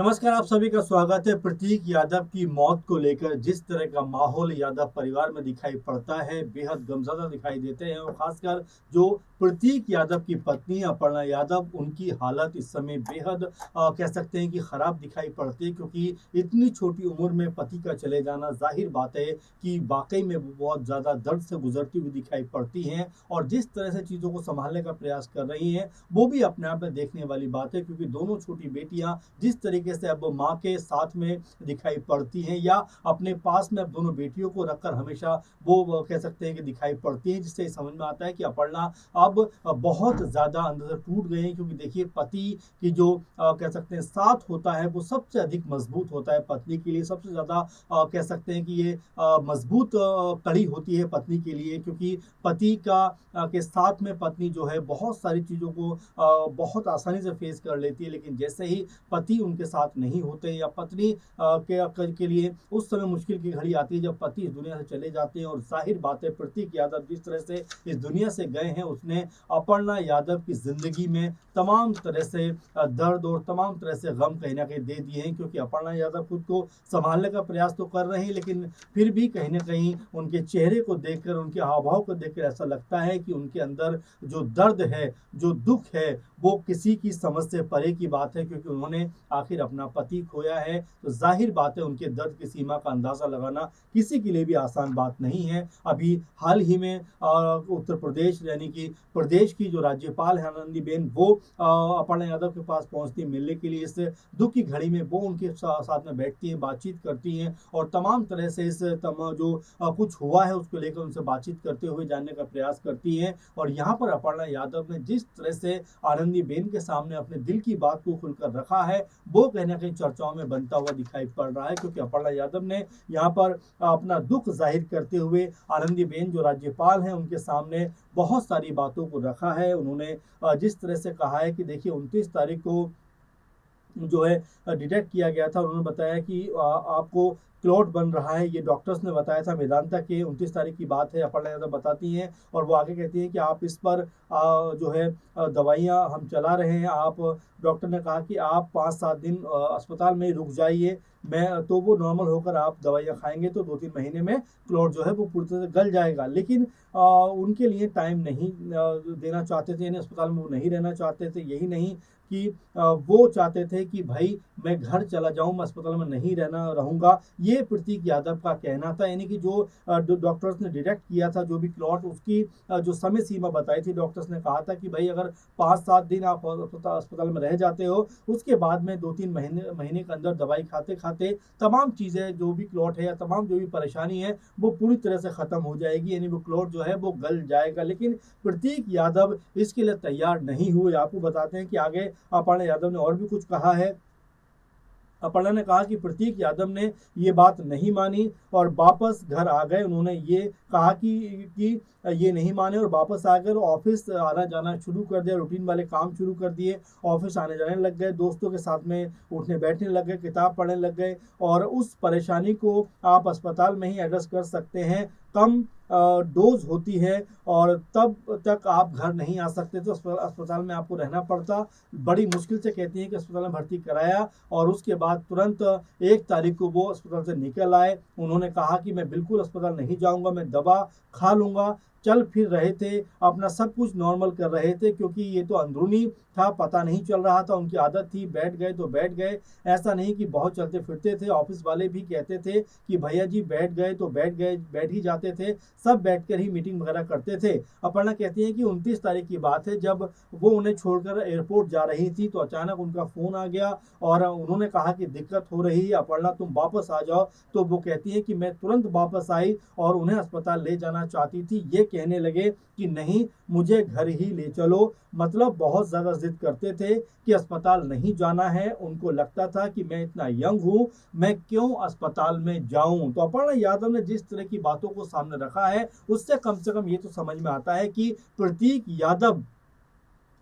नमस्कार, आप सभी का स्वागत है। प्रतीक यादव की मौत को लेकर जिस तरह का माहौल यादव परिवार में दिखाई पड़ता है, बेहद गमज़दा दिखाई देते हैं और खासकर जो प्रतीक यादव की पत्नी अपर्णा यादव, उनकी हालत इस समय बेहद कह सकते हैं कि खराब दिखाई पड़ती है, क्योंकि इतनी छोटी उम्र में पति का चले जाना ज़ाहिर बात है कि वाक़ई में वो बहुत ज़्यादा दर्द से गुज़रती हुई दिखाई पड़ती हैं और जिस तरह से चीज़ों को सँभालने का प्रयास कर रही हैं, वो भी अपने आप में देखने वाली बात है, क्योंकि दोनों छोटी बेटियाँ जिस तरीके से अब माँ के साथ में दिखाई पड़ती हैं या अपने पास में अब दोनों बेटियों को रखकर हमेशा वो कह सकते हैं कि दिखाई पड़ती हैं, जिससे समझ में आता है कि अपर्णा अब बहुत ज़्यादा अंदर से टूट गई हैं। क्योंकि देखिए, पति की जो कह सकते हैं साथ होता है, वो सबसे अधिक मजबूत होता है पत्नी के लिए। सबसे ज़्यादा कह सकते हैं कि ये मजबूत कड़ी होती है पत्नी के लिए, क्योंकि पति का के साथ में पत्नी जो है बहुत सारी चीज़ों को बहुत आसानी से फेस कर लेती है। लेकिन जैसे ही पति उनके साथ नहीं होते या पत्नी के लिए उस समय मुश्किल की घड़ी आती है जब पति इस दुनिया से चले जाते हैं। और जाहिर बात है, प्रतीक यादव जिस तरह से इस दुनिया से गए हैं, उसने अपर्णा यादव की जिंदगी में तमाम तरह से दर्द और तमाम तरह से गम कहीं ना कहीं दे दिए हैं। क्योंकि अपर्णा यादव खुद को संभालने का प्रयास तो कर रहे हैं, लेकिन फिर भी कहीं ना कहीं उनके चेहरे को देखकर, उनके हाव भाव को देखकर ऐसा लगता है कि उनके अंदर जो दर्द है, जो दुख है, वो किसी की समझ से परे की बात है। क्योंकि उन्होंने आखिर अपना पति खोया है, तो जाहिर बात है उनके दर्द की सीमा का अंदाज़ा लगाना किसी के लिए भी आसान बात नहीं है। अभी हाल ही में उत्तर प्रदेश यानी कि प्रदेश की जो राज्यपाल है आनंदीबेन, वो अपर्णा यादव के पास पहुंचती है मिलने के लिए। इस दुख की घड़ी में वो उनके साथ में बैठती हैं, बातचीत करती हैं और तमाम तरह से इस जो कुछ हुआ है उसको लेकर उनसे बातचीत करते हुए जानने का प्रयास करती हैं। और यहाँ पर अपर्णा यादव ने जिस तरह से आनंदीबेन के सामने अपने दिल की बात को खुलकर रखा है, वो कहीं ना कहीं चर्चाओं में बनता हुआ दिखाई पड़ रहा है। क्योंकि अपर्णा यादव ने यहाँ पर अपना दुख जाहिर करते हुए आनंदीबेन जो राज्यपाल हैं उनके सामने बहुत सारी बातों को रखा है। उन्होंने जिस तरह से कहा है कि देखिए, 29 तारीख को जो है डिटेक्ट किया गया था। उन्होंने बताया कि आपको क्लॉट बन रहा है, ये डॉक्टर्स ने बताया था। मेदांता के 29 तारीख की बात है, अपर्णा यादव बताती हैं और वो आगे कहती हैं कि आप इस पर जो है दवाइयाँ हम चला रहे हैं। आप, डॉक्टर ने कहा कि आप 5-7 दिन अस्पताल में रुक जाइए, मैं तो वो नॉर्मल होकर आप दवाइयाँ खाएंगे तो 2-3 महीने में क्लॉट जो है वो पूरी तरह से गल जाएगा। लेकिन उनके लिए टाइम नहीं देना चाहते थे, यानी अस्पताल में वो नहीं रहना चाहते थे। यही नहीं कि वो चाहते थे कि भाई मैं घर चला जाऊं, मैं अस्पताल में नहीं रहूंगा। ये प्रतीक यादव का कहना था। यानी कि जो डॉक्टर्स ने डिटेक्ट किया था जो भी क्लॉट, उसकी जो समय सीमा बताई थी, डॉक्टर्स ने कहा था कि भाई अगर 5-7 दिन आप अस्पताल में रह जाते हो, उसके बाद में 2-3 महीने के अंदर दवाई खाते खाते तमाम चीज़ें, जो भी क्लॉट है या तमाम जो भी परेशानी है, वो पूरी तरह से ख़त्म हो जाएगी, यानी वो क्लॉट जो है वो गल जाएगा। लेकिन प्रतीक यादव इसके लिए तैयार नहीं हुए। आपको बताते हैं कि आगे अपर्णा यादव ने और भी कुछ कहा है। अपर्णा ने कहा कि प्रतीक यादव ने ये बात नहीं मानी और वापस घर आ गए। उन्होंने ये कहा कि ये नहीं माने और वापस आकर ऑफिस आना जाना शुरू कर दिया, रूटीन वाले काम शुरू कर दिए, ऑफिस आने जाने लग गए, दोस्तों के साथ में उठने बैठने लग गए, किताब पढ़ने लग गए। और उस परेशानी को आप अस्पताल में ही एड्रेस कर सकते हैं। कम डोज होती है और तब तक आप घर नहीं आ सकते, तो अस्पताल में आपको रहना पड़ता। बड़ी मुश्किल से कहती हैं कि अस्पताल में भर्ती कराया और उसके बाद तुरंत 1 तारीख को वो अस्पताल से निकल आए। उन्होंने कहा कि मैं बिल्कुल अस्पताल नहीं जाऊंगा, मैं दवा खा लूंगा। चल फिर रहे थे, अपना सब कुछ नॉर्मल कर रहे थे, क्योंकि ये तो अंदरूनी था, पता नहीं चल रहा था। उनकी आदत थी, बैठ गए तो बैठ गए, ऐसा नहीं कि बहुत चलते फिरते थे। ऑफिस वाले भी कहते थे कि भैया जी बैठ गए तो बैठ गए, बैठ ही जाते थे, सब बैठकर ही मीटिंग वगैरह करते थे। अपर्णा कहती हैं कि 29 तारीख की बात है, जब वो उन्हें छोड़कर एयरपोर्ट जा रही थी तो अचानक उनका फ़ोन आ गया और उन्होंने कहा कि दिक्कत हो रही है अपर्णा, तुम वापस आ जाओ। तो वो कहती है कि मैं तुरंत वापस आई और उन्हें अस्पताल ले जाना चाहती थी। ये कहने लगे कि नहीं, मुझे घर ही ले चलो। मतलब बहुत ज़्यादा जिद करते थे कि अस्पताल नहीं जाना है। उनको लगता था कि मैं इतना यंग हूँ, मैं क्यों अस्पताल में जाऊं। तो अपर्णा यादव ने जिस तरह की बातों को सामने रखा है, उससे कम से कम ये तो समझ में आता है कि प्रतीक यादव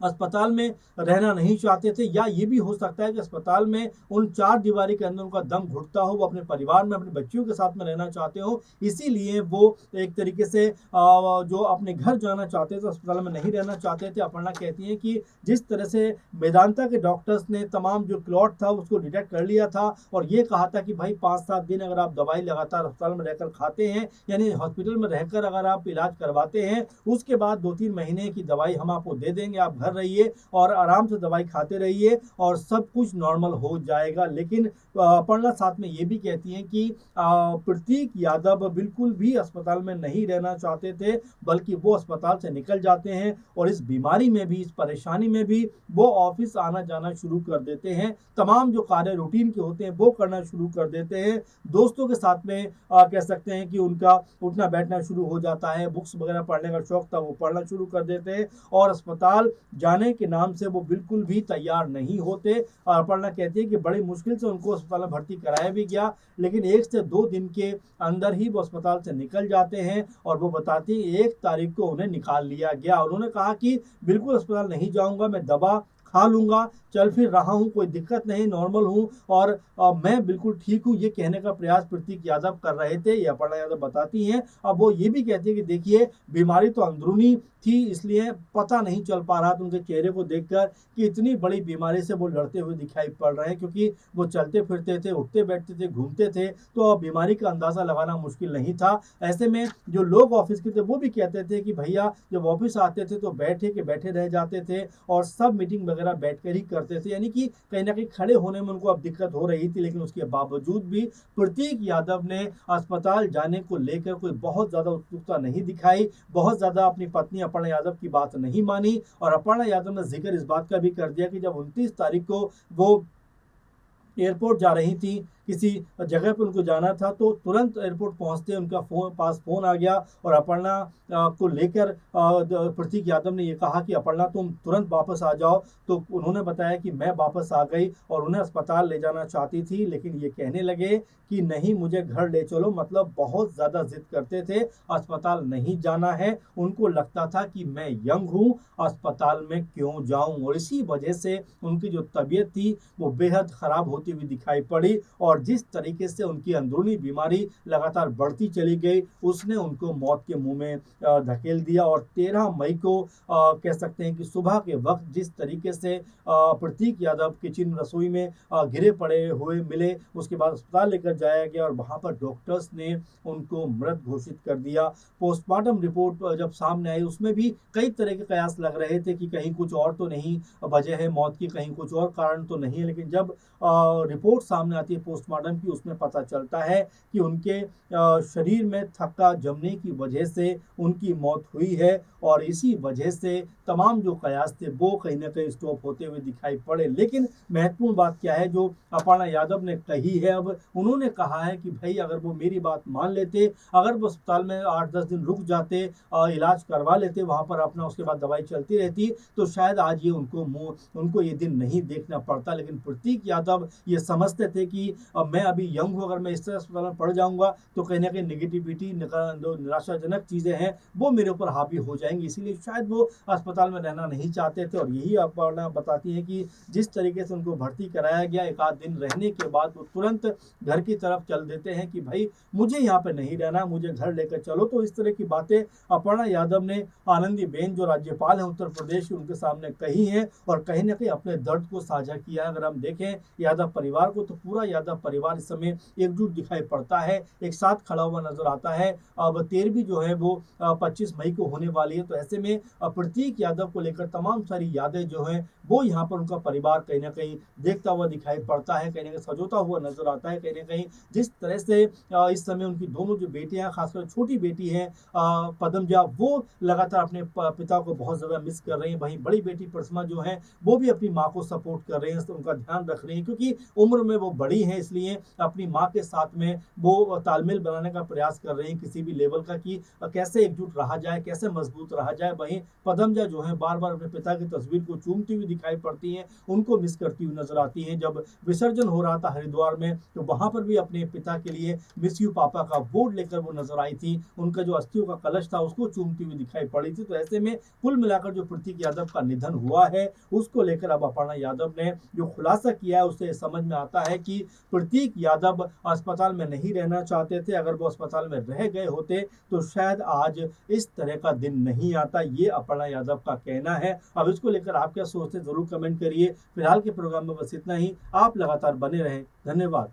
अस्पताल में रहना नहीं चाहते थे, या ये भी हो सकता है कि अस्पताल में उन चार दीवारी के अंदर उनका दम घुटता हो, वो अपने परिवार में अपने बच्चियों के साथ में रहना चाहते हो, इसीलिए वो एक तरीके से जो अपने घर जाना चाहते थे, अस्पताल में नहीं रहना चाहते थे। अपर्णा कहती हैं कि जिस तरह से वेदांता के डॉक्टर्स ने तमाम जो क्लॉट था उसको डिटेक्ट कर लिया था और ये कहा था कि भाई 5-7 दिन अगर आप दवाई लगातार अस्पताल में रहकर खाते हैं, यानी हॉस्पिटल में रहकर अगर आप इलाज करवाते हैं, उसके बाद 2-3 महीने की दवाई हम आपको दे देंगे, आप घर रहिए और आराम से दवाई खाते रहिए और सब कुछ नॉर्मल हो जाएगा। लेकिन अपर्णा साथ में ये भी कहती हैं कि प्रतीक यादव बिल्कुल भी अस्पताल में नहीं रहना चाहते थे, बल्कि वो अस्पताल से निकल जाते हैं और इस बीमारी में भी, इस परेशानी में भी वो ऑफिस आना जाना शुरू कर देते हैं। तमाम जो कार्य रूटीन के होते हैं वो करना शुरू कर देते हैं। दोस्तों के साथ में कह सकते हैं कि उनका उठना बैठना शुरू हो जाता है, बुक्स वगैरह पढ़ने का शौक था वो पढ़ना शुरू कर देते हैं और अस्पताल जाने के नाम से वो बिल्कुल भी तैयार नहीं होते। और अपर्णा कहती है कि बड़ी मुश्किल से उनको अस्पताल में भर्ती कराया भी गया, लेकिन 1 से 2 दिन के अंदर ही वो अस्पताल से निकल जाते हैं और वो बताती है 1 तारीख को उन्हें निकाल लिया गया। उन्होंने कहा कि बिल्कुल अस्पताल नहीं जाऊंगा, मैं दवा खा लूंगा, चल फिर रहा हूं, कोई दिक्कत नहीं, नॉर्मल हूं और मैं बिल्कुल ठीक हूं, ये कहने का प्रयास प्रतीक यादव कर रहे थे, ये अपर्णा यादव बताती हैं। अब वो ये भी कहती है कि देखिए बीमारी तो अंदरूनी थी, इसलिए पता नहीं चल पा रहा था उनके चेहरे को देखकर कि इतनी बड़ी बीमारी से वो लड़ते हुए दिखाई पड़ रहे हैं, क्योंकि वो चलते फिरते थे, उठते बैठते थे, घूमते थे, तो बीमारी का अंदाजा लगाना मुश्किल नहीं था। ऐसे में जो लोग ऑफिस के थे वो भी कहते थे कि भैया जब ऑफिस आते थे तो बैठे के बैठे रह जाते थे और सब मीटिंग वगैरह बैठकर ही करते थे, यानी कि कहीं ना कहीं खड़े होने में उनको अब दिक्कत हो रही थी। लेकिन उसके बावजूद भी प्रतीक यादव ने अस्पताल जाने को लेकर कोई बहुत ज्यादा उत्सुकता नहीं दिखाई, बहुत ज्यादा अपनी पत्नी अपर्णा यादव की बात नहीं मानी और अपर्णा यादव ने जिक्र इस बात का भी कर दिया कि जब 29 तारीख को वो एयरपोर्ट जा रही थी, किसी जगह पर उनको जाना था, तो तुरंत एयरपोर्ट पहुंचते उनका पास फोन आ गया और अपर्णा को लेकर प्रतीक यादव ने ये कहा कि अपर्णा तुम तुरंत वापस आ जाओ। तो उन्होंने बताया कि मैं वापस आ गई और उन्हें अस्पताल ले जाना चाहती थी, लेकिन ये कहने लगे कि नहीं मुझे घर ले चलो, मतलब बहुत ज़्यादा जिद करते थे, अस्पताल नहीं जाना है। उनको लगता था कि मैं यंग हूँ, अस्पताल में क्यों जाऊँ, और इसी वजह से उनकी जो तबीयत थी वो बेहद ख़राब होती हुई दिखाई पड़ी और जिस तरीके से उनकी अंदरूनी बीमारी लगातार बढ़ती चली गई उसने उनको मौत के मुंह में धकेल दिया। और 13 मई को कह सकते हैं कि सुबह के वक्त जिस तरीके से प्रतीक यादव किचन रसोई में गिरे पड़े हुए मिले, उसके बाद अस्पताल लेकर जाया गया और वहां पर डॉक्टर्स ने उनको मृत घोषित कर दिया। पोस्टमार्टम रिपोर्ट जब सामने आई उसमें भी कई तरह के कयास लग रहे थे कि कहीं कुछ और तो नहीं वजह है मौत की, कहीं कुछ और कारण तो नहीं है, लेकिन जब रिपोर्ट सामने आती है पोस्टमार्टम की उसमें पता चलता है कि उनके शरीर में थक्का जमने की वजह से उनकी मौत हुई है और इसी वजह से तमाम जो कयास थे वो कहीं ना कहीं स्टॉप होते हुए दिखाई पड़े। लेकिन महत्वपूर्ण बात क्या है जो अपर्णा यादव ने कही है, अब उन्होंने कहा है कि भाई अगर वो मेरी बात मान लेते, अगर वो अस्पताल में 8-10 दिन रुक जाते, इलाज करवा लेते वहां पर अपना, उसके बाद दवाई चलती रहती, तो शायद आज ये उनको ये दिन नहीं देखना पड़ता। लेकिन प्रतीक यादव ये समझते थे कि मैं अभी यंग हूँ, अगर मैं इस तरह अस्पताल में पड़ जाऊंगा तो कहीं ना कहीं नेगेटिविटी, जो निराशाजनक चीजें हैं वो मेरे ऊपर हावी हो जाएंगी, इसीलिए शायद वो अस्पताल में रहना नहीं चाहते थे। और यही अपर्णा बताती है कि जिस तरीके से उनको भर्ती कराया गया, 1 आध दिन रहने के बाद वो तुरंत घर की तरफ चल देते हैं कि भाई मुझे यहाँ पे नहीं रहना, मुझे घर लेकर चलो। तो इस तरह की बातें अपर्णा यादव ने आनंदीबेन जो राज्यपाल हैं उत्तर प्रदेश की, उनके सामने कही हैं और कहीं ना कहीं अपने दर्द को साझा किया है। अगर हम देखें यादव परिवार को तो पूरा यादव परिवार इस समय एकजुट दिखाई पड़ता है, एक साथ खड़ा हुआ नजर आता है। अब 13वीं जो है वो 25 मई को होने वाली है, तो ऐसे में प्रतीक यादव को लेकर तमाम सारी यादें जो हैं वो यहाँ पर उनका परिवार कहीं ना कहीं देखता हुआ दिखाई पड़ता है, कहीं ना कहीं सजोता हुआ नजर आता है। कहीं ना कहीं जिस तरह से इस समय उनकी दोनों जो बेटियां, खासकर छोटी बेटी है पदमजा, वो लगातार अपने पिता को बहुत ज्यादा मिस कर रही है, वहीं बड़ी बेटी प्रतिमा जो है वो भी अपनी माँ को सपोर्ट कर रही है, उनका ध्यान रख रही है, क्योंकि उम्र में वो बड़ी है, इसलिए अपनी माँ के साथ में वो तालमेल बनाने का प्रयास कर रही हैं किसी भी लेवल का कि कैसे एकजुट रहा जाए, कैसे मजबूत रहा जाए। वहीं पदमजा जो है बार-बार अपने पिता की तस्वीर को चूमती हुई दिखाई पड़ती हैं, उनको मिस करती हुई नज़र आती हैं। जब विसर्जन हो रहा था हरिद्वार में, तो वहाँ पर भी अपने पिता के लिए मिस यू पापा का बोर्ड लेकर वो नज़र आई थी। उनका जो अस्थियों का कलश था, उसको चूमती हुई दिखाई पड़ी थी। तो ऐसे में कुल मिलाकर जो प्रतीक यादव का निधन हुआ है, उसको लेकर अब अपर्णा यादव ने जो खुलासा किया है, उससे समझ में आता है कि प्रतीक यादव अस्पताल में नहीं रहना चाहते थे। अगर वो अस्पताल में रह गए होते, तो शायद आज इस तरह का दिन नहीं आता। ये अपर्णा यादव का कहना है। अब इसको लेकर आप क्या सोचते हैं, ज़रूर कमेंट करिए। फिलहाल के प्रोग्राम में बस इतना ही। आप लगातार बने रहें। धन्यवाद।